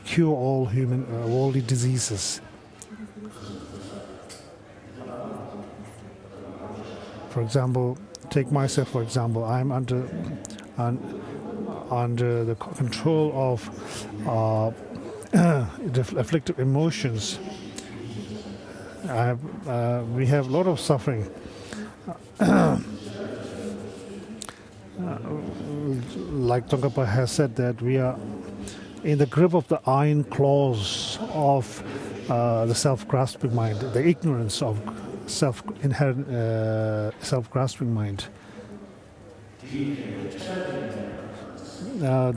cure all human worldly diseases. For example, take myself for example. I'm under the control of the afflictive emotions. We have a lot of suffering. Like Tsongkhapa has said, that we are in the grip of the iron claws of the self-grasping mind, the ignorance of inherent self-grasping mind.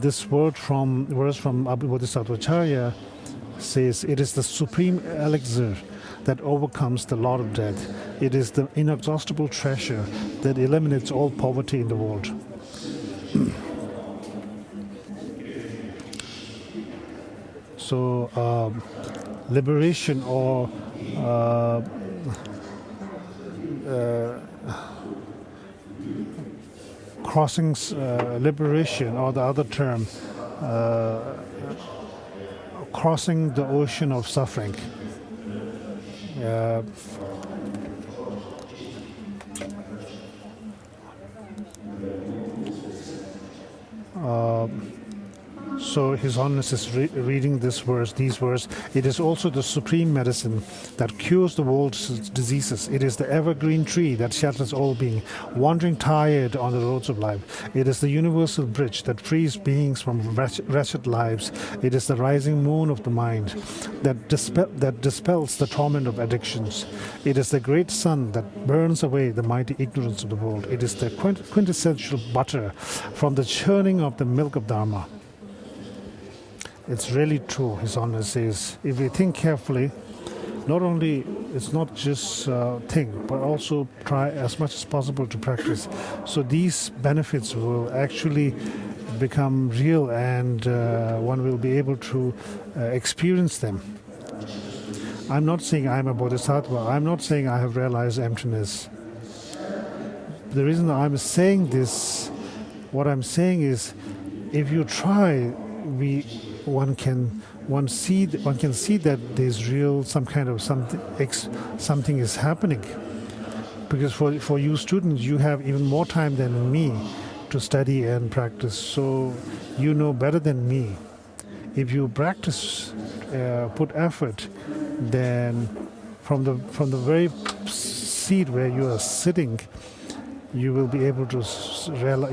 This verse from Bodhisattva Acharya says, it is the supreme elixir that overcomes the lot of death. It is the inexhaustible treasure that eliminates all poverty in the world. So liberation or crossing liberation, or the other term, crossing the ocean of suffering. So His Holiness is reading these verses. It is also the supreme medicine that cures the world's diseases. It is the evergreen tree that shelters all being, wandering tired on the roads of life. It is the universal bridge that frees beings from wretched lives. It is the rising moon of the mind that dispels the torment of addictions. It is the great sun that burns away the mighty ignorance of the world. It is the quintessential butter from the churning of the milk of Dharma. It's really true, His Honor says. If we think carefully, not only it's not just think, but also try as much as possible to practice. So these benefits will actually become real, and one will be able to experience them. I'm not saying I'm a bodhisattva. I'm not saying I have realized emptiness. The reason I'm saying this, what I'm saying is, if you try, one can see that there's real something is happening. Because for you students, you have even more time than me to study and practice. So you know better than me. If you practice, put effort, then from the very seat where you are sitting, you will be able to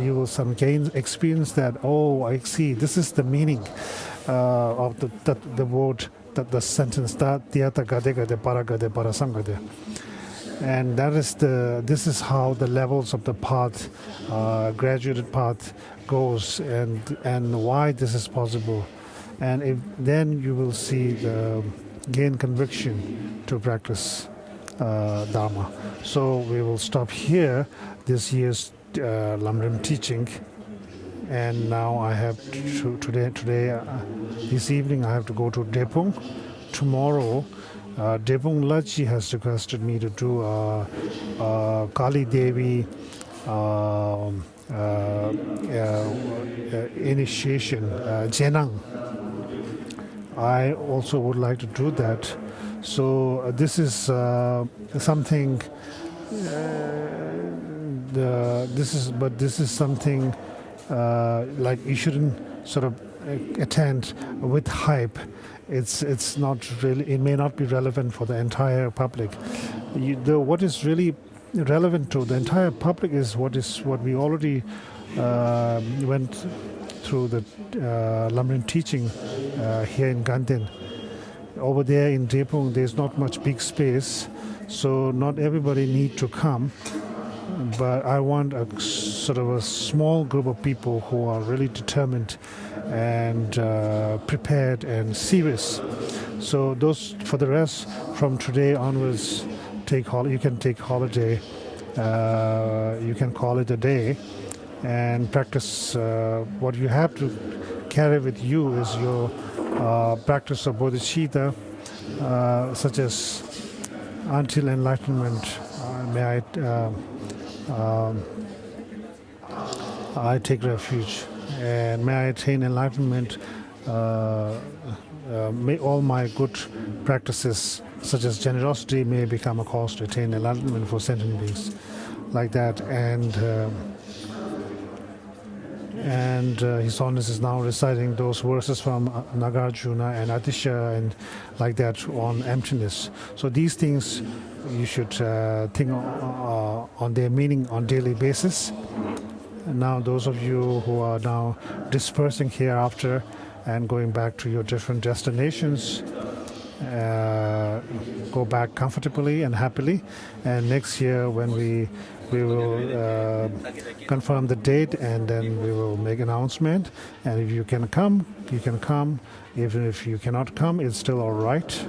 you will some gain experience that, oh, I see, this is the meaning of the word, the sentence that and this is how the levels of the path, graduated path goes, and why this is possible. And then you will see the gain conviction to practice Dharma. So we will stop here this year's Lamrim teaching. And now I have this evening I have to go to Depung. Tomorrow, Depung Lachi has requested me to do Kali Devi initiation, Jenang. I also would like to do that. So this is something. This is something like you shouldn't sort of attend with hype. It's not really. It may not be relevant for the entire public. What is really relevant to the entire public is what we already went through the Lamrim teaching here in Ganden. Over there in Depung, there's not much big space, so not everybody need to come. But I want a sort of a small group of people who are really determined and prepared and serious. So those, for the rest, from today onwards, you can take holiday. You can call it a day and practice. What you have to carry with you is your practice of bodhicitta, such as until enlightenment. I take refuge, and may I attain enlightenment. May all my good practices, such as generosity, may become a cause to attain enlightenment for sentient beings, like that. And His Holiness is now reciting those verses from Nagarjuna and Atisha and like that on emptiness. So these things you should think on their meaning on daily basis. And now those of you who are now dispersing hereafter and going back to your different destinations, go back comfortably and happily. And next year when we will confirm the date, and then we will make an announcement. And if you can come, you can come. Even if you cannot come, it's still all right.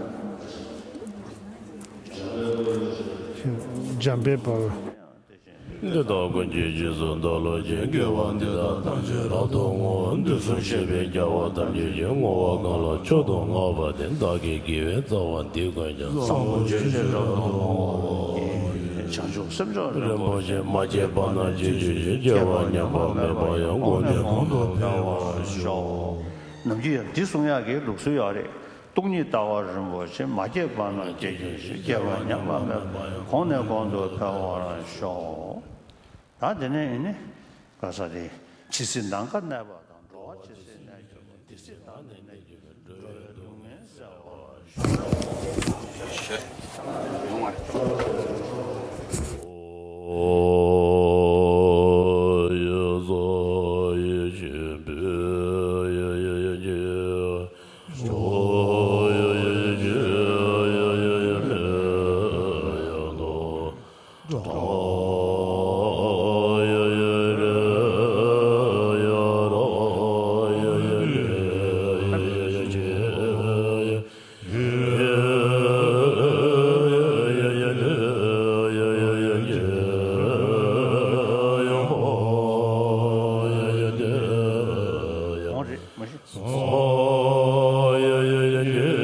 Jambeba. 동니 다와르 뭐지 마제반은 제제 제와냐마면 혼내 건도 다와라 쇼 다데네 가사리 치신당가 나바던 로 치신나 치신다네 Oh, yeah.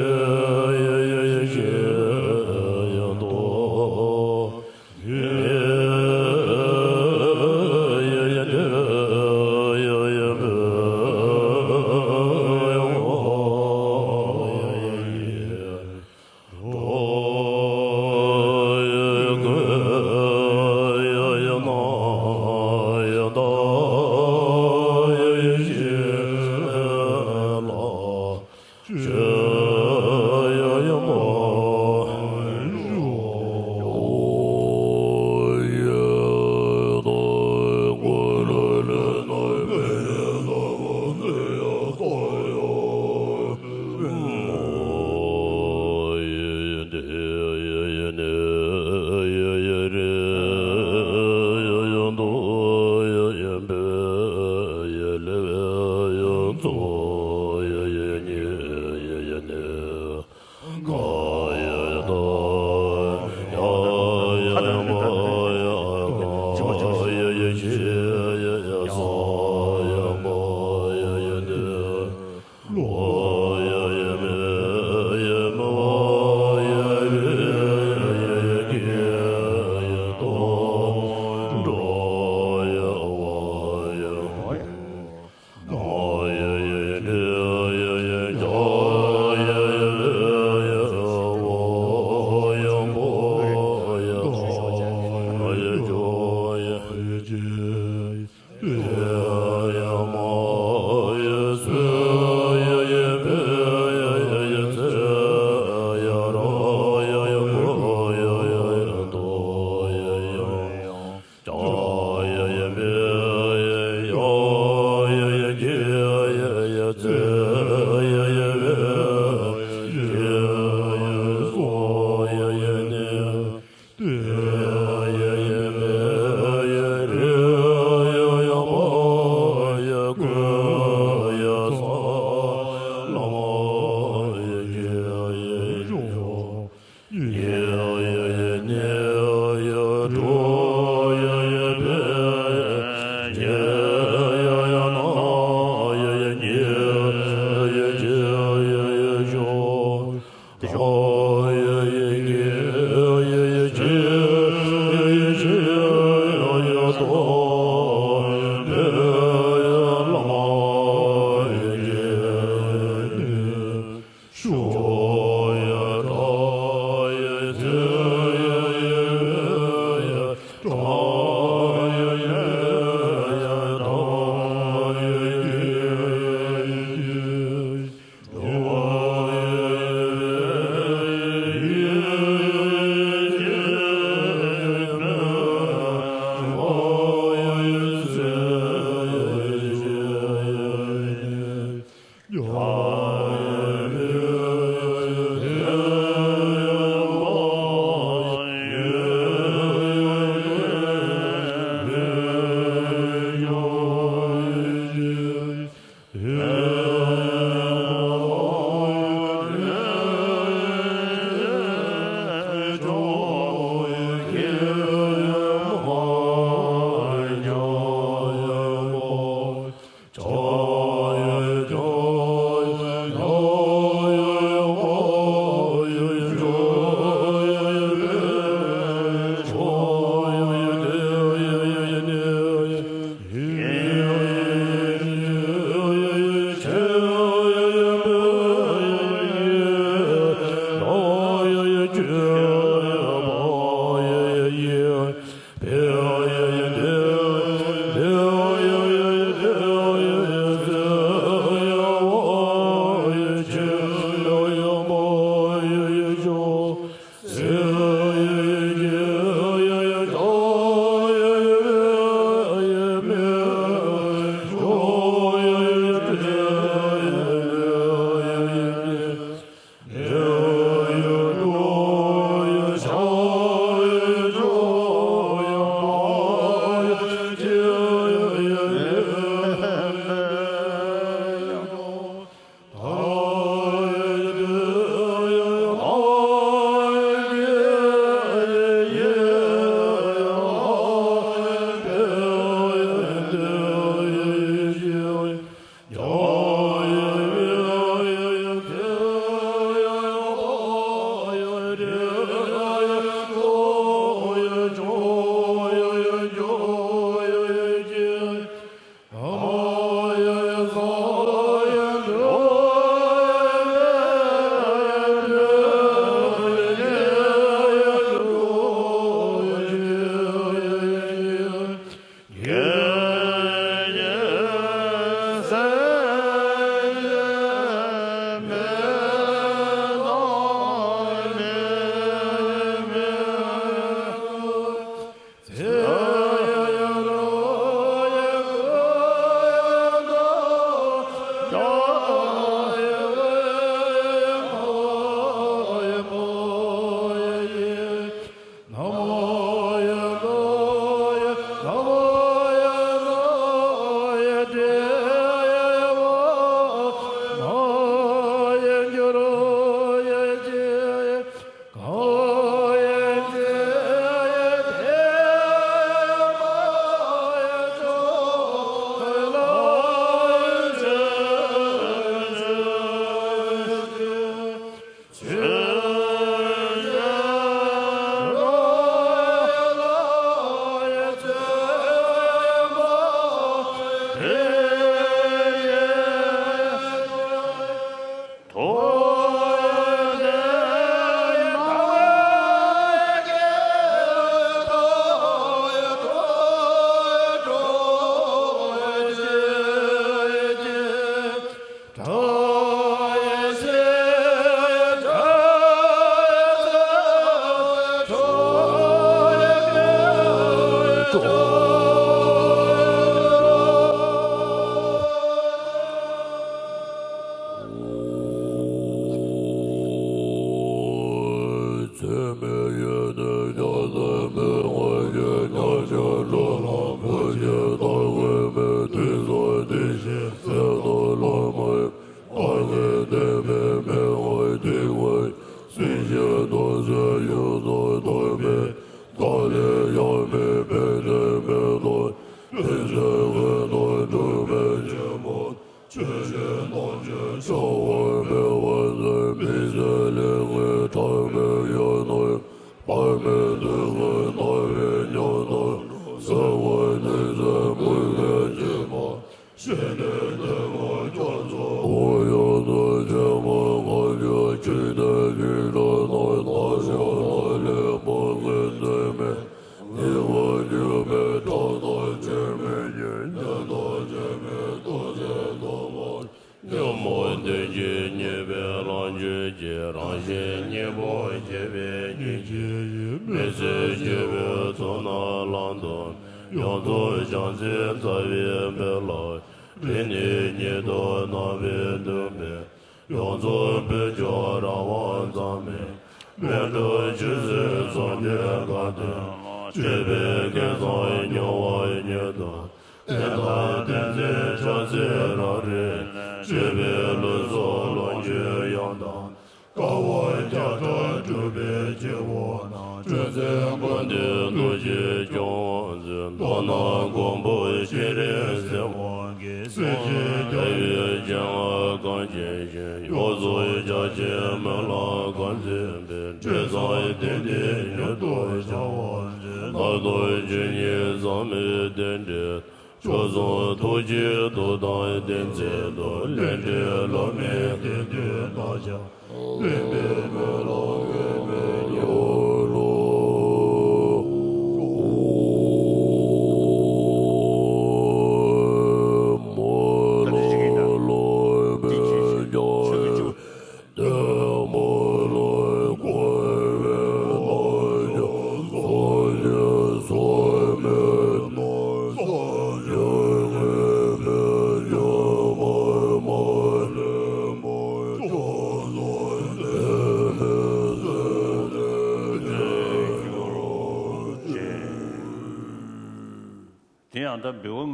대한다 배움이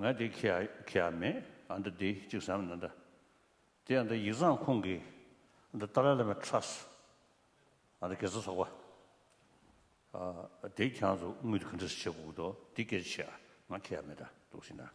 ngadi kya me and the jisam nanda de and the yizan kongi the tarala me trust and keso sowa de kyanzo ngud khndis chebudo dikesha ma kya me da dosina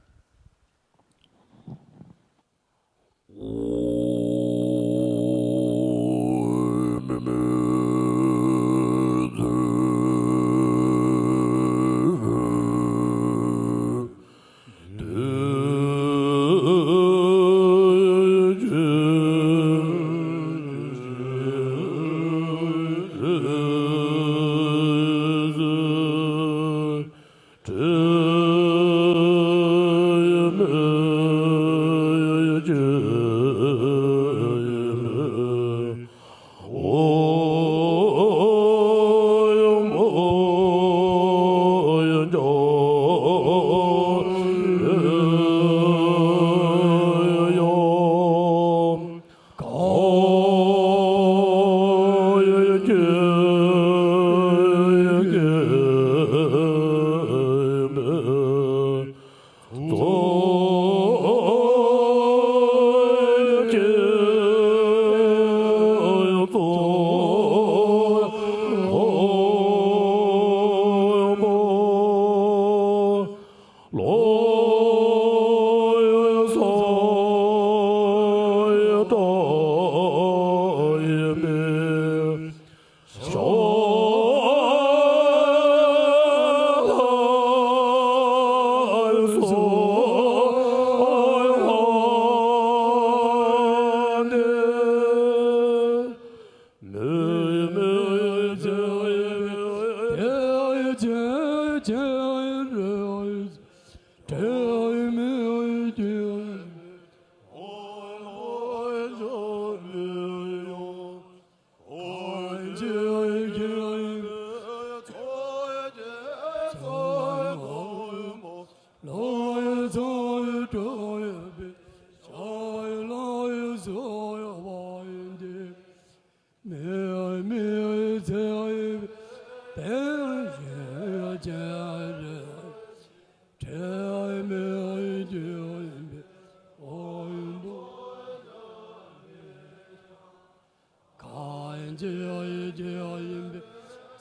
Jaya Jaya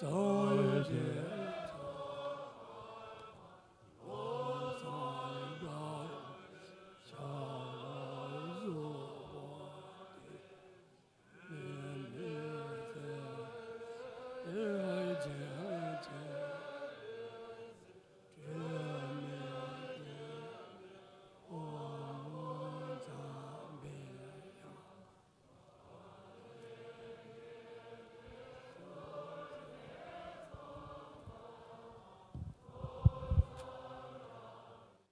Jaya